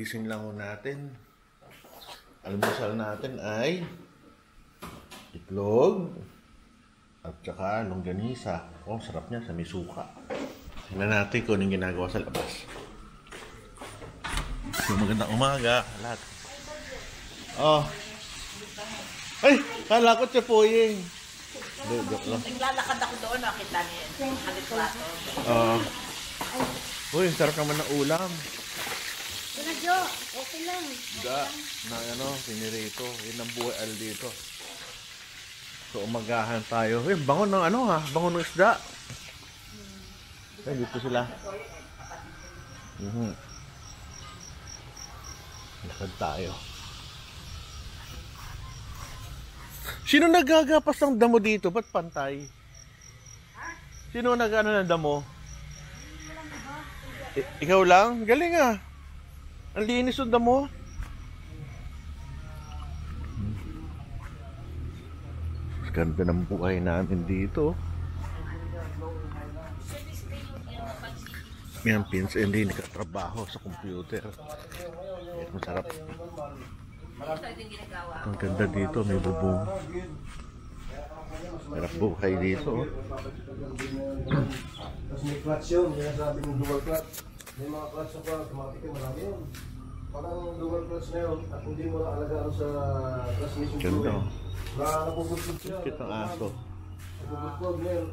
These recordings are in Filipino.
Kagigising lang ho natin. Almusal natin ay itlog at saka longganisa. Oh, sarap niya sa may suka. Tingnan natin kung anong ginagawa sa labas. So, magandang umaga lahat. Oh. Ay, kala ko Chapoying. Joke lang. Naglalakad ako doon, nakita niya. Halitwato. Uy, sarap naman ng ulam. Wala, Jo. Okay lang. Da, na ano, pinirito. Yun ang buhay al dito. So, umagahan tayo. Uy, bangon ng ano ha? Bangon ng isda. Ay, dito sila. Lakad tayo. Sino nagagapas ng damo dito? Ba't pantay? Sino nag-ano ng damo? Ikaw lang? Galing ah. Ang linis ng damo. Ganda ng buhay namin dito. Yan, pins, hindi nakatrabaho sa computer. Yan, masarap. Ang ganda dito, may bubong. Sarap buhay dito. Tapos may clutch yun, kaya sabi ng dual clutch. May mga clutch na pa, automatic yun, marami yun. Pag ang dual clutch na yun, at hindi mo naalagaan sa transmission Ganda. napupulpul siya. Cute ang aso. Napupulpul na yun.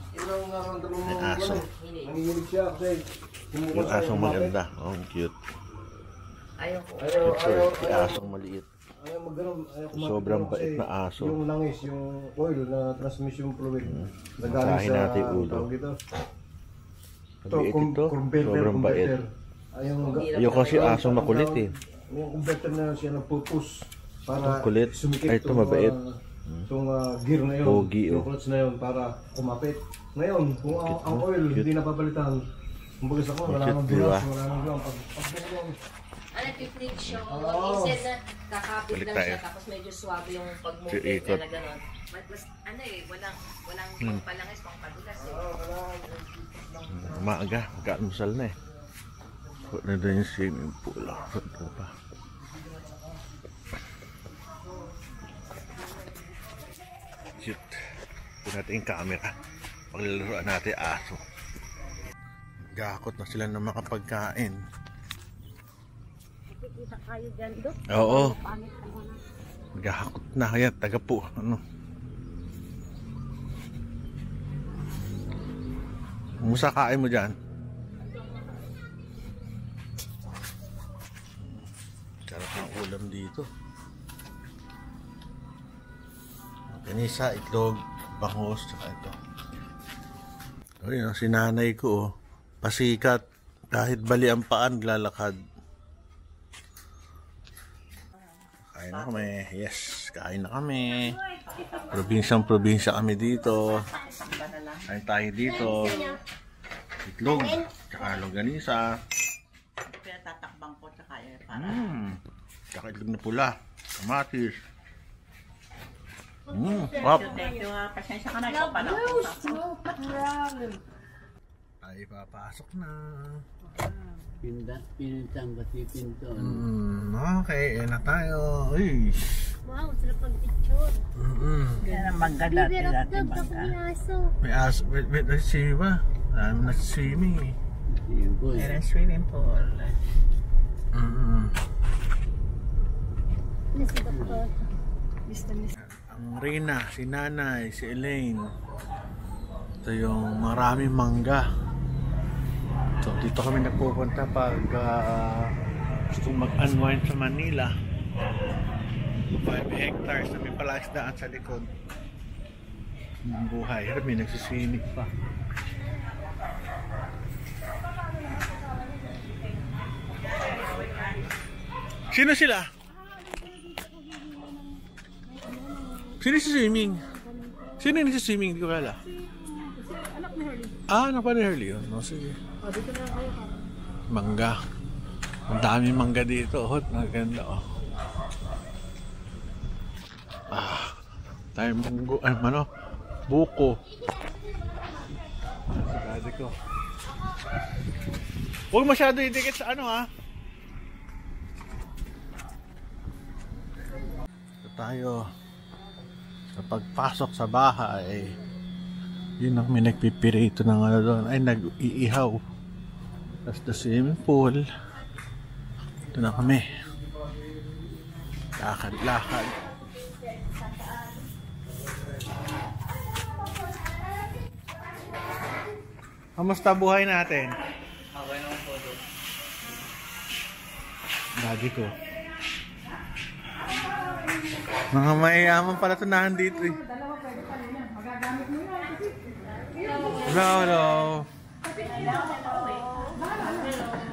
Ilang naramdaman mo May aso. nanginginig siya kasi Yung asong maganda. Oh, cute. Ayaw ko. Yung asong maliit. Ayaw mag-ganon. Sobrang bait na aso. Yung langis, yung oil na transmission fluid. Masahin natin yung ulo. tawag ito. Maliit ito. Sobrang bait. Ayoko kasi Ayun, asong makulit eh. Yung converter na siya nagpupus para Ang kulit. sumikip Ay, ito mabait. Itong gear na yun, Pogi, yung clutch na yun para kumapit. Ngayon, kung ang oil hindi napapalitan, kumbaga sa ko, wala nang Cute, diba? bilas, wala nang bilang. Pag Ano, piplik siya. Oo. Instead na kakapit Balik lang tayo. siya, tapos medyo swabe yung pag-movement Ikot. niya na gano'n. Mas, ano eh, walang pangpalangis, pangpadulas eh. Umaga, mag-almusal na eh. Huwag na doon yung swimming pool. Ito pa. Cute. Ito natin yung camera. Paglalaroan natin aso. Gakot na sila ng makapagkain. Nakikita kayo dyan, Dok. Oo. Pangit naman. Gakot na kaya taga po. Ano? Musa kain mo dyan. Sarap ng ulam dito. Ganisa, itlog, bangus, saka ito. Ayun, si nanay ko, oh, pasikat. Kahit bali ang paan, lalakad. Kain na kami. Yes, kain na kami. Probinsyang-probinsya kami dito. Kain tayo dito. Itlog, saka longganisa. Pinatatakbang ko, tsaka eh, para. Saka itlog na pula. Kamatis. Wap. Thank you, pasensya ka na, ikaw pa lang po sa Ay, papasok na. Pinintang kasi pinto. Okay, yan na tayo. Uy. Wow, sarap pag-picture. Yan ang mangga dati, Liver of dati dog, mangga. tapos may aso. May aso. Wait, nag-swimming ba? Nag-swimming eh. Yun po Yan ang swimming pool. Nasa doktor. Ang Rina, si Nanay, si Elaine. Ito yung maraming mangga. So, dito kami nagpupunta pag gusto mag-unwind sa Manila. 5 hectares na may palaisdaan sa likod. Ang buhay. May nagsiswimming pa. Sino sila? Sino si swimming? Sino yung nagsiswimming? Hindi ko kala. Anak ni Harley. Anak pa ni Harley yun. No, sige. Dito na kayo ka. Mangga. Ang daming mangga dito. Hot, maganda oh. Tayo munggo. Ay, ano? Buko. Sigado ko. Huwag masyado idikit sa ano ha. tayo. Sa pagpasok sa bahay, yun ang may nagpipirito ng ano doon. Ay, nag-iihaw. Tapos the swimming pool. Ito na kami. Lakad-lakad. Kamusta buhay natin? Okay naman po doon. Daddy ko. Mga mayayaman pala ito na dito eh. Hello, hello.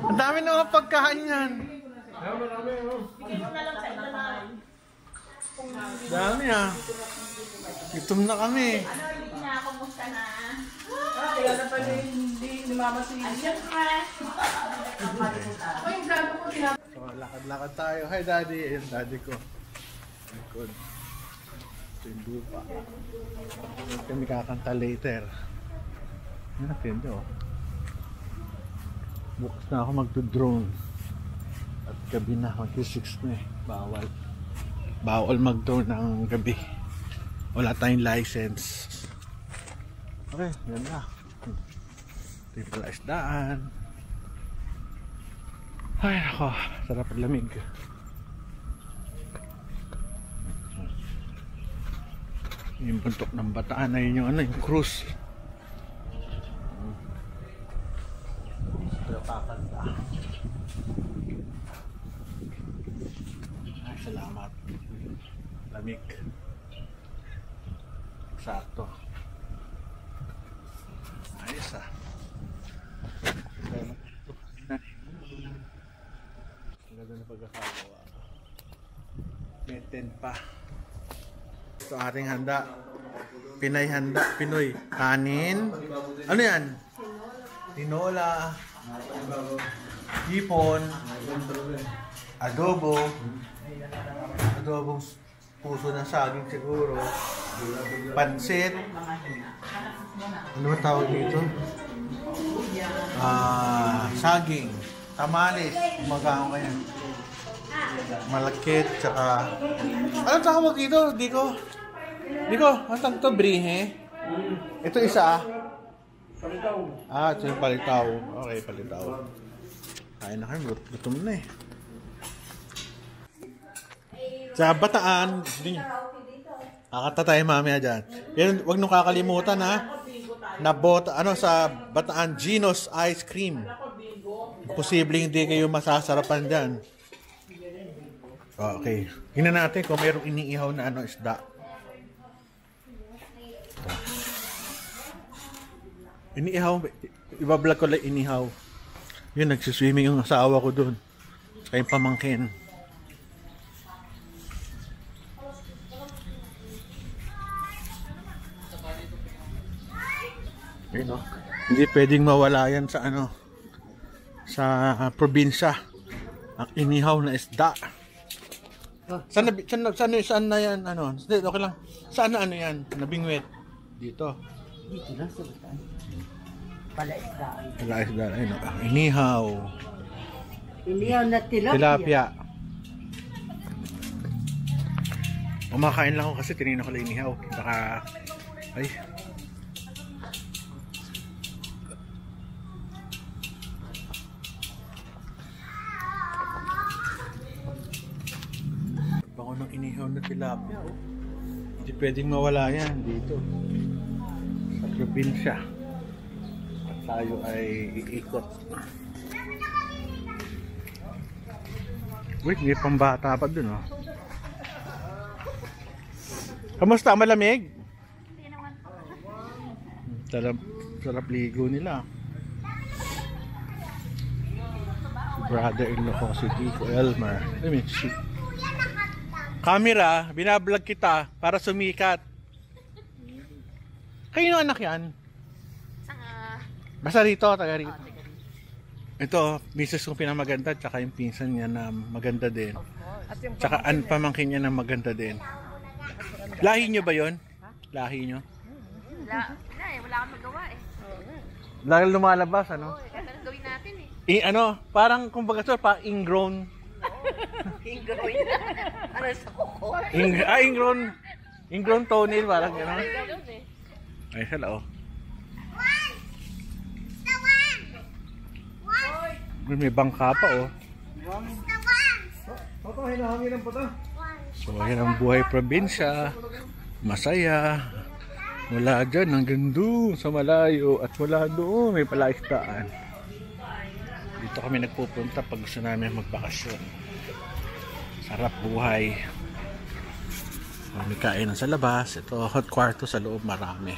Ang dami na mga pagkain yan. Dami ah. Gutom na kami. So, lakad-lakad tayo. Hi, Daddy. Ayun, Daddy ko. Good. Ito yung lupa. Ito kami kakanta later. Yan natin ito. Bukas na ako magdo-drone. At gabi na. Mag-6 na eh. Bawal. Bawal mag-drone ng gabi. Wala tayong license. Okay, yan na. Ito yung pala isdaan. Ay, ako. Sarap at lamig. Yung buntok ng Bataan na yun yung ano, yung cruise. Ito kakanta. Ay, salamat. Lamig. Sakto. Ayos ah. Ang ganda na pagkakagawa. May tent pa. Ito ating handa. Pinay handa. Pinoy. Kanin. Ano yan? Tinola. Hipon. Adobo. Adobong puso ng saging siguro. Pansit. Ano ba tawag dito? Saging. Tamales. Umagaon ka yan. Malakit. Tsaka... Ano tawag dito? Diko? Ang tawag ito? Brihe? Ito isa ah. Palitaw. Ito yung palitaw. Okay, palitaw. Kain na kayo. Gutom na eh. Sa Bataan, kakata tayo mamaya dyan. Yan, huwag nung kakalimutan ha. Sa Bataan, Gino's Ice Cream. Posibleng hindi kayo masasarapan dyan. Okay. Tingnan natin kung mayroong iniihaw na isda. Ito. Iniihaw. Ibablog ko lang inihaw. Yun, nagsiswimming yung asawa ko dun. Saka yung pamangkin. No? Hindi pwedeng mawala yan sa sa probinsya. Ang inihaw na isda. Saan na yan? Okay lang. Saan na yan? Nabingwit. Dito. Dito na sa Bataan. Palaisda. Palaisda. Inihaw. Inihaw na Tilapia. Kumakain lang ako kasi tinignan ko lang inihaw. Saka, ay. Bango ng inihaw na tilapia. Oh. Hindi pwedeng mawala yan dito. Sa probinsya. At tayo ay iikot. Wait, may pambata pa dun, oh. Kamusta? Malamig? Hindi naman po. Sarap ligo nila. Brother-in-law ko si Dico Elmer. Camera, binablog kita para sumikat. Kayo anak yan? Basta rito, taga rito. Ito, misis kong pinamaganda, tsaka yung pinsan niya na maganda din. Tsaka pamangkin niya na maganda din. Lahi nyo ba yun? Lahi nyo? Wala kang magawa eh. Dahil lumalabas, ano? Anong gawin natin eh? Parang kumbaga pa ingrown. Ingrown. Pares sa kuko. Ingrown toenail, parang gano'n. Ganun eh. Ay, hello. May bangka pa, oh. Toto, hinahanginan pa ta. So, ayan ang buhay probinsya. Masaya. Mula dyan hanggang doon sa malayo. At mula doon may palaisdaan. Dito kami nagpupunta pag gusto namin magbakasyon. Sarap buhay. May kainan sa labas. Ito, hot kwarto sa loob, marami.